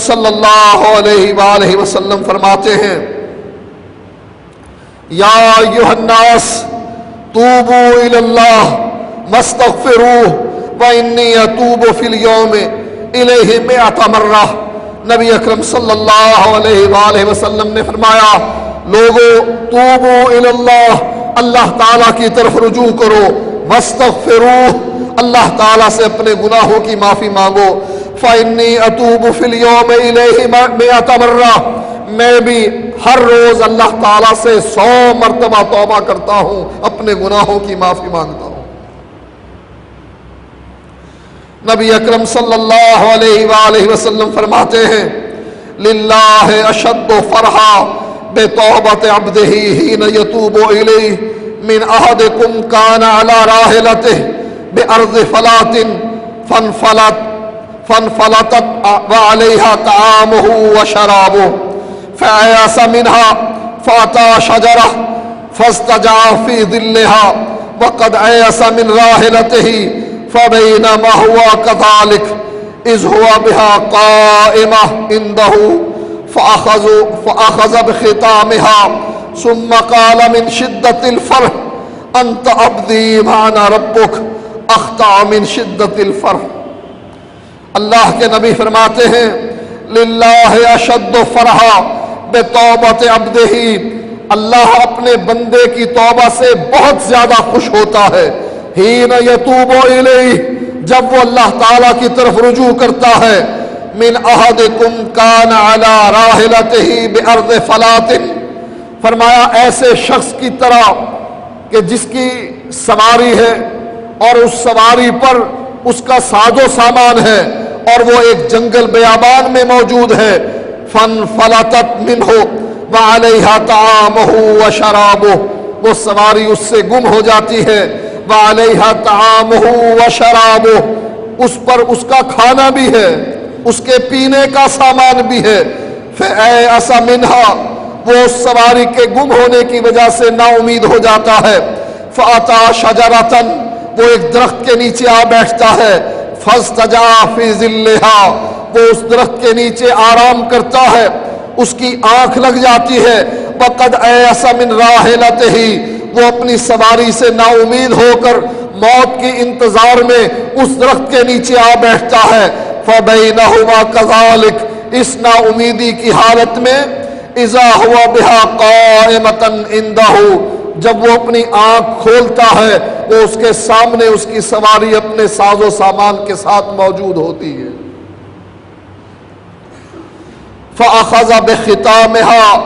صلی اللہ علیہ وآلہ وسلم فرماتے ہیں یا ایھا الناس توبوا الی اللہ واستغفروہ وانی اتوب فی اليوم الیہ 100 مرہ۔ نبی اکرم صلی اللہ علیہ وآلہ وسلم نے فرمایا لوگو توبوا الی اللہ، اللہ تعالیٰ کی طرف رجوع کرو، واستغفروہ، اللہ تعالیٰ سے اپنے گناہوں کی معافی مانگو، فانی اتوب فی اليوم الیہ 100 مرہ، میں بھی ہر روز اللہ تعالیٰ سے 100 مرتبہ توبہ کرتا ہوں، اپنے گناہوں کی معافی مانگتا ہوں۔ نبی اکرم صلی اللہ علیہ وآلہ وسلم فرماتے ہیں للہ اشد فرحا بتوبۃ عبدہ حین یتوب الیہ من احدکم کان علی راحلتہ بارض فلات فانفلتت وعلیہا طعامہ وشرابہ فأيأس منها فأتى شجرة فاستجع في ظلها وقد أيأس من راحلته فبينما هو كذلك إذ هو بها قائمة عنده فأخذ بختامها ثم قال من شدة الفرح أنت عبدي وأنا ربك أخطأ من شدة الفرح۔ اللہ کے نبی فرماتے ہیں للہ اشد فرحا بتوبۃ عبدہ، اللہ اپنے بندے کی توبہ سے بہت زیادہ خوش ہوتا ہے، حین یتوب الیہ، جب وہ اللہ تعالیٰ کی طرف رجوع کرتا ہے، من احدکم کان علی راحلتہ بارض فلات، فرمایا ایسے شخص کی طرح کہ جس کی سواری ہے اور اس سواری پر اس کا ساز و سامان ہے اور وہ ایک جنگل بیابان میں موجود ہے، فانفلتت منہ وعلیہا طعامہ وشرابہ، وہ سواری اس سے گم ہو جاتی ہے، وعلیہا طعامہ وشرابہ، اس پر اس کا کھانا بھی ہے، اس کے پینے کا سامان بھی ہے، فأیأس منہا، وہ اس سواری کے گم ہونے کی وجہ سے نا امید ہو جاتا ہے، فأتی شجرۃ، وہ ایک درخت کے نیچے آ بیٹھتا ہے، فاستجع فی ظلھا، وہ اس درخت کے نیچے آرام کرتا ہے، اس کی آنکھ لگ جاتی ہے، وقد ایأس من راحلتہ، وہ اپنی سواری سے نا امید ہو کر موت کی انتظار میں اس درخت کے نیچے آ بیٹھتا ہے، فبینہما کذالک، اس نا امیدی کی حالت میں، اذا ہوا بہا قائمۃ عندہ، جب وہ اپنی آنکھ کھولتا ہے وہ اس کے سامنے اس کی سواری اپنے ساز و سامان کے ساتھ موجود ہوتی ہے، فأخذ بختامها،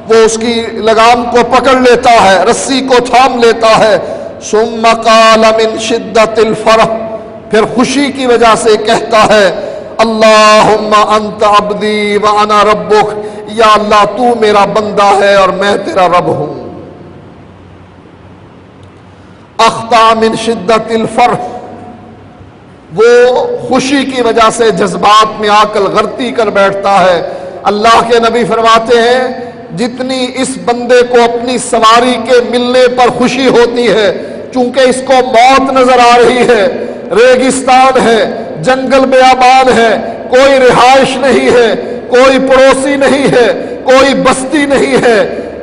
وہ اس کی لگام کو پکڑ لیتا ہے، رسی کو تھام لیتا ہے، ثم قال من شدت الفرح، پھر خوشی کی وجہ سے کہتا ہے اللہم انت عبدی وانا ربک، یا اللہ تو میرا بندہ ہے اور میں تیرا رب ہوں۔ اخطا من شدت الفرح، وہ خوشی کی وجہ سے جذبات میں آ کر غلطی کر بیٹھتا ہے۔ اللہ کے نبی فرماتے ہیں جتنی اس بندے کو اپنی سواری کے ملنے پر خوشی ہوتی ہے، چونکہ اس کو موت نظر آ رہی ہے، ریگستان ہے، جنگل بیابان ہے، کوئی رہائش نہیں ہے، کوئی پڑوسی نہیں ہے، کوئی بستی نہیں ہے،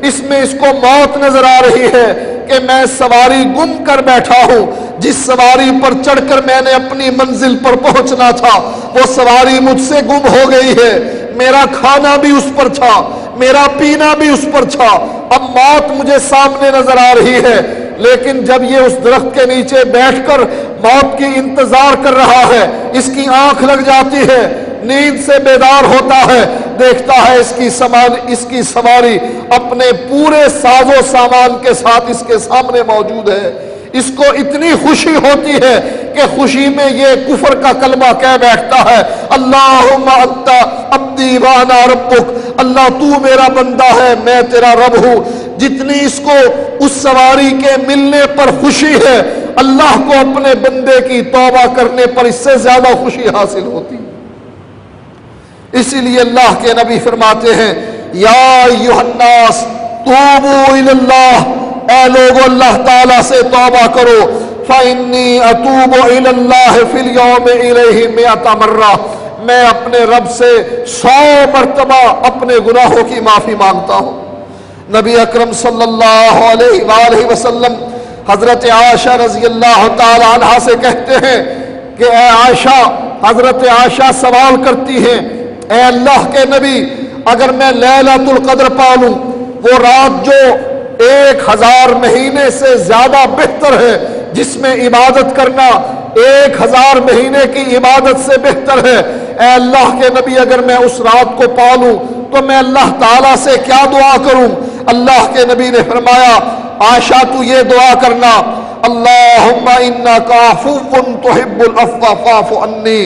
اس میں اس کو موت نظر آ رہی ہے کہ میں سواری گم کر بیٹھا ہوں، جس سواری پر چڑھ کر میں نے اپنی منزل پر پہنچنا تھا وہ سواری مجھ سے گم ہو گئی ہے، میرا کھانا بھی اس پر تھا، میرا پینا بھی اس پر تھا، اب موت مجھے سامنے نظر آ رہی ہے، لیکن جب یہ اس درخت کے نیچے بیٹھ کر موت کی انتظار کر رہا ہے، اس کی آنکھ لگ جاتی ہے، نیند سے بیدار ہوتا ہے، دیکھتا ہے اس کی سواری اپنے پورے ساز و سامان کے ساتھ اس کے سامنے موجود ہے، اس کو اتنی خوشی ہوتی ہے کہ خوشی میں یہ کفر کا کلمہ کہہ بیٹھتا ہے اللہم انت عبدی وانا ربک، اللہ تو میرا بندہ ہے میں تیرا رب ہوں۔ جتنی اس کو اس سواری کے ملنے پر خوشی ہے، اللہ کو اپنے بندے کی توبہ کرنے پر اس سے زیادہ خوشی حاصل ہوتی ہے۔ اسی لیے اللہ کے نبی فرماتے ہیں یا ایھا الناس توبوا الی اللہ، اے لوگو اللہ تعالیٰ سے توبہ کرو، فإنی اتوب الی اللہ فی اليوم الیہ 100 مرہ، میں اپنے رب سے 100 مرتبہ اپنے گناہوں کی معافی مانگتا ہوں۔ نبی اکرم صلی اللہ علیہ وآلہ وسلم حضرت عائشہ رضی اللہ تعالی عنہا سے کہتے ہیں کہ اے عائشہ، حضرت عائشہ سوال کرتی ہیں، اے اللہ کے نبی، اگر میں لیلۃ القدر پالوں، وہ رات جو 1000 مہینے سے زیادہ بہتر ہے، جس میں عبادت کرنا 1000 مہینے کی عبادت سے بہتر ہے، اے اللہ کے نبی اگر میں اس رات کو پالوں تو میں اللہ تعالیٰ سے کیا دعا کروں؟ اللہ کے نبی نے فرمایا، عائشہ تو یہ دعا کرنا، اللہم انک عفو تحب العفو فاعف عنی،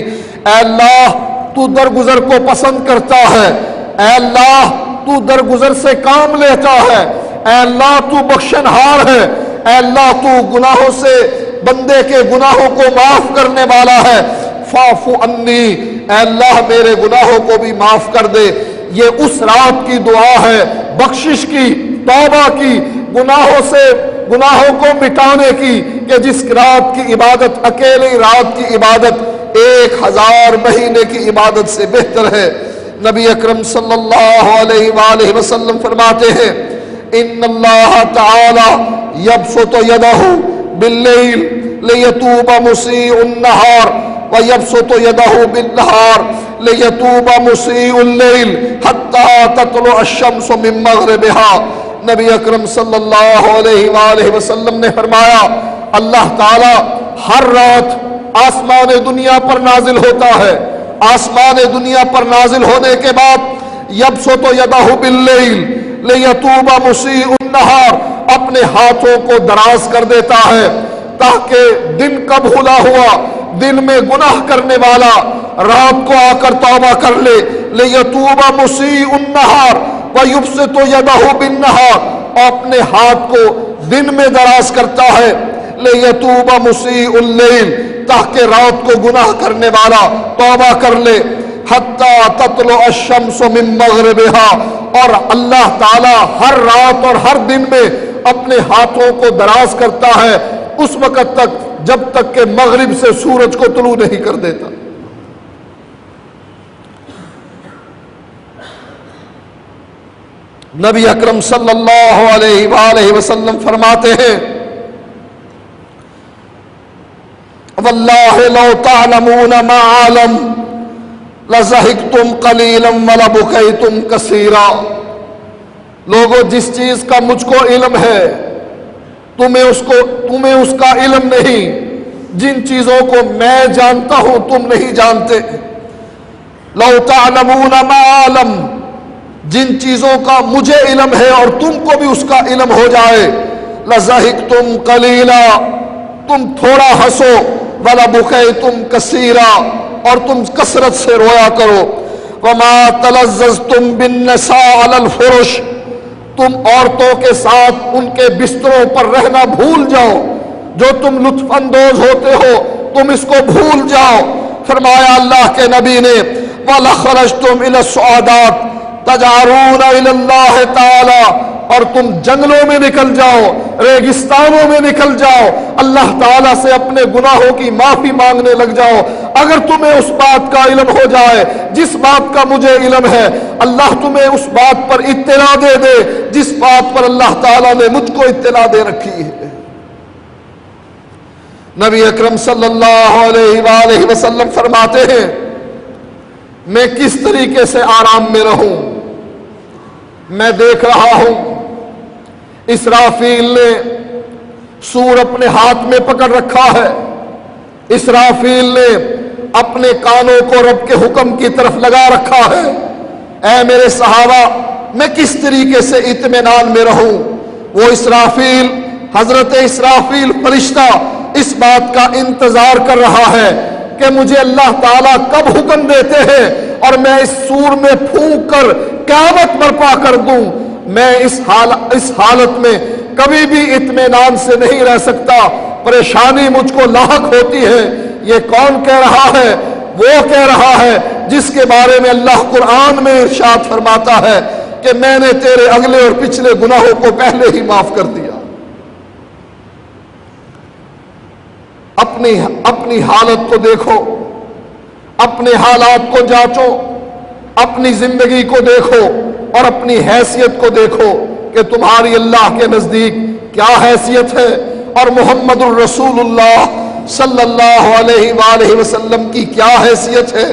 اے اللہ تو درگزر کو پسند کرتا ہے، اے اللہ تو درگزر سے کام لیتا ہے، اے اللہ تو بخشنہار ہے، اے اللہ تو گناہوں سے بندے کے گناہوں کو معاف کرنے والا ہے، فاعف عنی، اے اللہ میرے گناہوں کو بھی معاف کر دے۔ یہ اس رات کی دعا ہے، بخشش کی، توبہ کی، گناہوں کو مٹانے کی، کہ جس رات کی عبادت، اکیلی رات کی عبادت 1000 مہینے کی عبادت سے بہتر ہے۔ نبی اکرم صلی اللہ علیہ وآلہ وسلم فرماتے ہیں، ان اللہ تعالی یبسط یدہ باللیل لیتوب مسیء النہار ویبسط یدہ بالنہار لیتوب مسیء اللیل حتی تطلع الشمس من مغربها۔ نبی اکرم صلی اللہ علیہ وآلہ وسلم نے فرمایا، اللہ تعالی ہر رات آسمان دنیا پر نازل ہوتا ہے، آسمان دنیا پر نازل ہونے کے بعد یبسط یدہ باللیل لیتوب مسیء النہار، اپنے ہاتھوں کو دراز کر دیتا ہے تاکہ دن کا بھولا ہوا، دن میں گناہ کرنے والا رات کو آ کر توبہ کر لے، لیتوب مسیء النہار ویبسط یدہ بالنہار، اپنے ہاتھ کو دن میں دراز کرتا ہے، لیتوب مسیء اللیل، تاکہ رات کو گناہ کرنے والا توبہ کر لے، حتی تطلع الشمس من مغربها، اور اللہ تعالی ہر رات اور ہر دن میں اپنے ہاتھوں کو دراز کرتا ہے اس وقت تک جب تک کہ مغرب سے سورج کو طلوع نہیں کر دیتا۔ نبی اکرم صلی اللہ علیہ وآلہ وسلم فرماتے ہیں، واللہ لو تعلمون ما عالم لضحکتم قلیلا ولبکیتم کثیرا۔ لوگوں، جس چیز کا مجھ کو علم ہے تمہیں اس کا علم نہیں، جن چیزوں کو میں جانتا ہوں تم نہیں جانتے۔ لو تعلمون ما عالم، جن چیزوں کا مجھے علم ہے اور تم کو بھی اس کا علم ہو جائے، لضحکتم قلیلا، تم تھوڑا ہنسو، ولبکیتم کثیرا، اور تم کثرت سے رویا کرو۔ وما تلذذتم بالنساء علی الفرش، تم عورتوں کے ساتھ ان کے بستروں پر رہنا بھول جاؤ، جو تم لطف اندوز ہوتے ہو تم اس کو بھول جاؤ۔ فرمایا اللہ کے نبی نے، وَلَخَرَجْتُمْ إِلَى السُّعَدَاتِ تَجْأَرُونَ إِلَى اللَّهِ تَعَالَى، اور تم جنگلوں میں نکل جاؤ، ریگستانوں میں نکل جاؤ، اللہ تعالیٰ سے اپنے گناہوں کی معافی مانگنے لگ جاؤ۔ اگر تمہیں اس بات کا علم ہو جائے جس بات کا مجھے علم ہے، اللہ تمہیں اس بات پر اطلاع دے دے جس بات پر اللہ تعالیٰ نے مجھ کو اطلاع دے رکھی ہے۔ نبی اکرم صلی اللہ علیہ وآلہ وسلم فرماتے ہیں، میں کس طریقے سے آرام میں رہوں؟ میں دیکھ رہا ہوں اسرافیل نے سور اپنے ہاتھ میں پکڑ رکھا ہے، اسرافیل نے اپنے کانوں کو رب کے حکم کی طرف لگا رکھا ہے۔ اے میرے صحابہ، میں کس طریقے سے اطمینان میں رہوں؟ وہ اسرافیل، حضرت اسرافیل فرشتہ اس بات کا انتظار کر رہا ہے کہ مجھے اللہ تعالیٰ کب حکم دیتے ہیں اور میں اس سور میں پھونک کر قیامت برپا کر دوں۔ میں اس حالت میں کبھی بھی اطمینان سے نہیں رہ سکتا، پریشانی مجھ کو لاحق ہوتی ہے۔ یہ کون کہہ رہا ہے؟ وہ کہہ رہا ہے جس کے بارے میں اللہ قرآن میں ارشاد فرماتا ہے کہ میں نے تیرے اگلے اور پچھلے گناہوں کو پہلے ہی معاف کر دیا۔ اپنی حالت کو دیکھو، اپنے حالات کو جانچو، اپنی زندگی کو دیکھو اور اپنی حیثیت کو دیکھو کہ تمہاری اللہ کے نزدیک کیا حیثیت ہے اور محمد الرسول اللہ صلی اللہ علیہ وآلہ وسلم کی کیا حیثیت ہے۔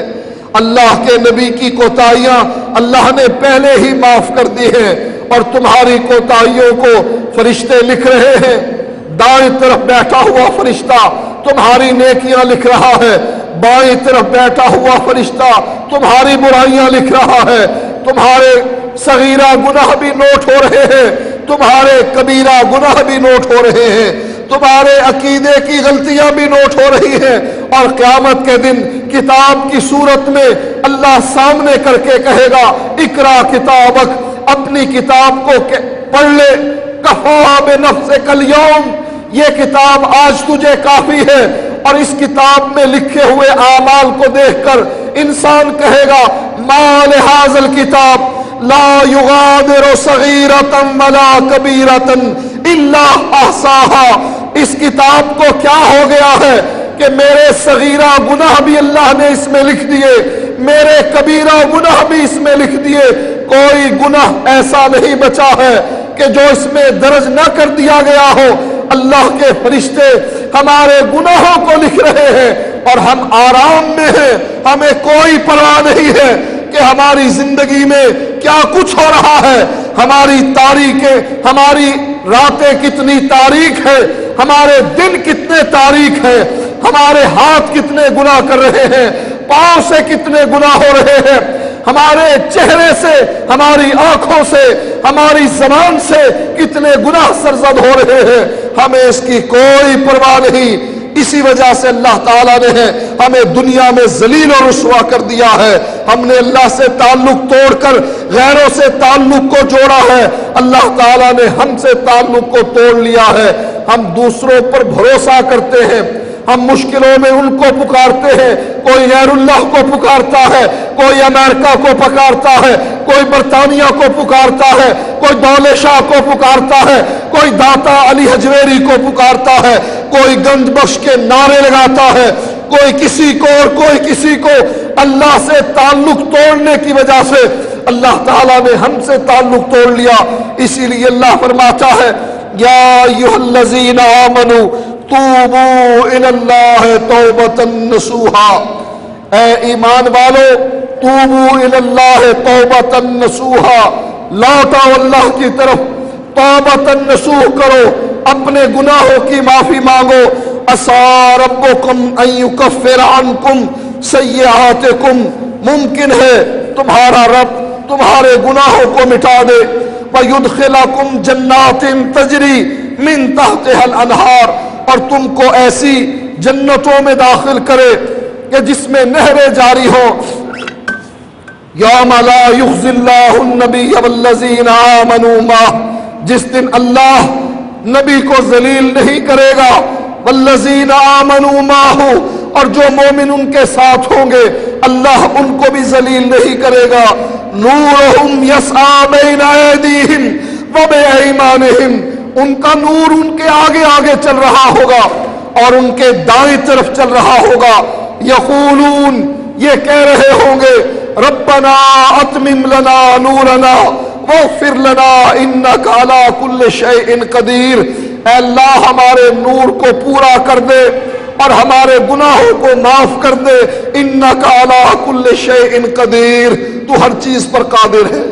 اللہ کے نبی کی کوتاہیاں اللہ نے پہلے ہی معاف کر دی ہیں اور تمہاری کوتاہیوں کو فرشتے لکھ رہے ہیں۔ دائیں طرف بیٹھا ہوا فرشتہ تمہاری نیکیاں لکھ رہا ہے، بائیں طرف بیٹھا ہوا فرشتہ تمہاری برائیاں لکھ رہا ہے۔ تمہارے صغیرہ گناہ بھی نوٹ ہو رہے ہیں، تمہارے کبیرہ گناہ بھی نوٹ ہو رہے ہیں، تمہارے عقیدے کی غلطیاں بھی نوٹ ہو رہی ہیں، اور قیامت کے دن کتاب کی صورت میں اللہ سامنے کر کے کہے گا اقرا کتابک، اپنی کتاب کو پڑھ لے، کفا بنفسک الیوم، یہ کتاب آج تجھے کافی ہے۔ اور اس کتاب میں لکھے ہوئے اعمال کو دیکھ کر انسان کہے گا ما لہذا الکتاب لا یغادر صغیرۃ ولا کبیرۃ الا احصاها، اس کتاب کو کیا ہو گیا ہے کہ میرے صغیرہ گناہ بھی اللہ نے اس میں لکھ دیے، میرے کبیرہ گناہ بھی اس میں لکھ دیے، کوئی گناہ ایسا نہیں بچا ہے کہ جو اس میں درج نہ کر دیا گیا ہو۔ اللہ کے فرشتے ہمارے گناہوں کو لکھ رہے ہیں اور ہم آرام میں ہیں، ہمیں کوئی پرواہ نہیں ہے کہ ہماری زندگی میں کیا کچھ ہو رہا ہے، ہماری تاریخیں، ہماری راتیں کتنی تاریک ہے، ہمارے دن کتنے تاریک ہے، ہمارے ہاتھ کتنے گناہ کر رہے ہیں، پاؤں سے کتنے گناہ ہو رہے ہیں، ہمارے چہرے سے، ہماری آنکھوں سے، ہماری زبان سے کتنے گناہ سرزد ہو رہے ہیں، ہمیں اس کی کوئی پرواہ نہیں۔ اسی وجہ سے اللہ تعالیٰ نے ہمیں دنیا میں ذلیل و رسوا کر دیا ہے۔ ہم نے اللہ سے تعلق توڑ کر غیروں سے تعلق کو جوڑا ہے، اللہ تعالیٰ نے ہم سے تعلق کو توڑ لیا ہے۔ ہم دوسروں پر بھروسہ کرتے ہیں، ہم مشکلوں میں ان کو پکارتے ہیں، کوئی غیر اللہ کو پکارتا ہے، کوئی امریکہ کو پکارتا ہے، کوئی برطانیہ کو پکارتا ہے، کوئی دولت شاہ کو پکارتا ہے، کوئی داتا علی حجویری کو پکارتا ہے، کوئی گنج بخش کے نعرے لگاتا ہے، کوئی کسی کو اور کوئی کسی کو۔ اللہ سے تعلق توڑنے کی وجہ سے اللہ تعالیٰ نے ہم سے تعلق توڑ لیا۔ اسی لیے اللہ فرماتا ہے یا ایھا الذین آمنوا توبوا الی اللہ توبۃ نصوحا، اے ایمان والو توبوا الی اللہ توبۃ نصوحا، لوٹو اللہ کی طرف، توبۃ نصوح کرو، اپنے گناہوں کی معافی مانگو۔ عسیٰ ربکم ان یکفر عنکم سیئاتکم، ممکن ہے تمہارا رب تمہارے گناہوں کو مٹا دے۔ وَيُدْخِلَكُمْ جَنَّاتٍ تَجْرِي مِن تَحْتِهَا الْأَنْهَارُ، اور تم کو ایسی جنتوں میں داخل کرے کہ جس میں نہریں جاری ہوں۔ یوم لا یخزی اللہ النبی والذین آمنوا معہ، جس دن اللہ نبی کو ذلیل نہیں کرے گا، والذین آمنوا معہ، اور جو مومن ان کے ساتھ ہوں گے اللہ ان کو بھی ذلیل نہیں کرے گا۔ نورہم یسعی بین ایدیہم وبایمانہم، ان کا نور ان کے آگے آگے چل رہا ہوگا اور ان کے دائیں طرف چل رہا ہوگا۔ یقولون، یہ کہہ رہے ہوں گے ربنا اتمم لنا نورنا واغفر لنا انک علی کل شیء قدیر، اے اللہ ہمارے نور کو پورا کر دے اور ہمارے گناہوں کو معاف کر دے، انک علی کل شیء قدیر، تو ہر چیز پر قادر ہے۔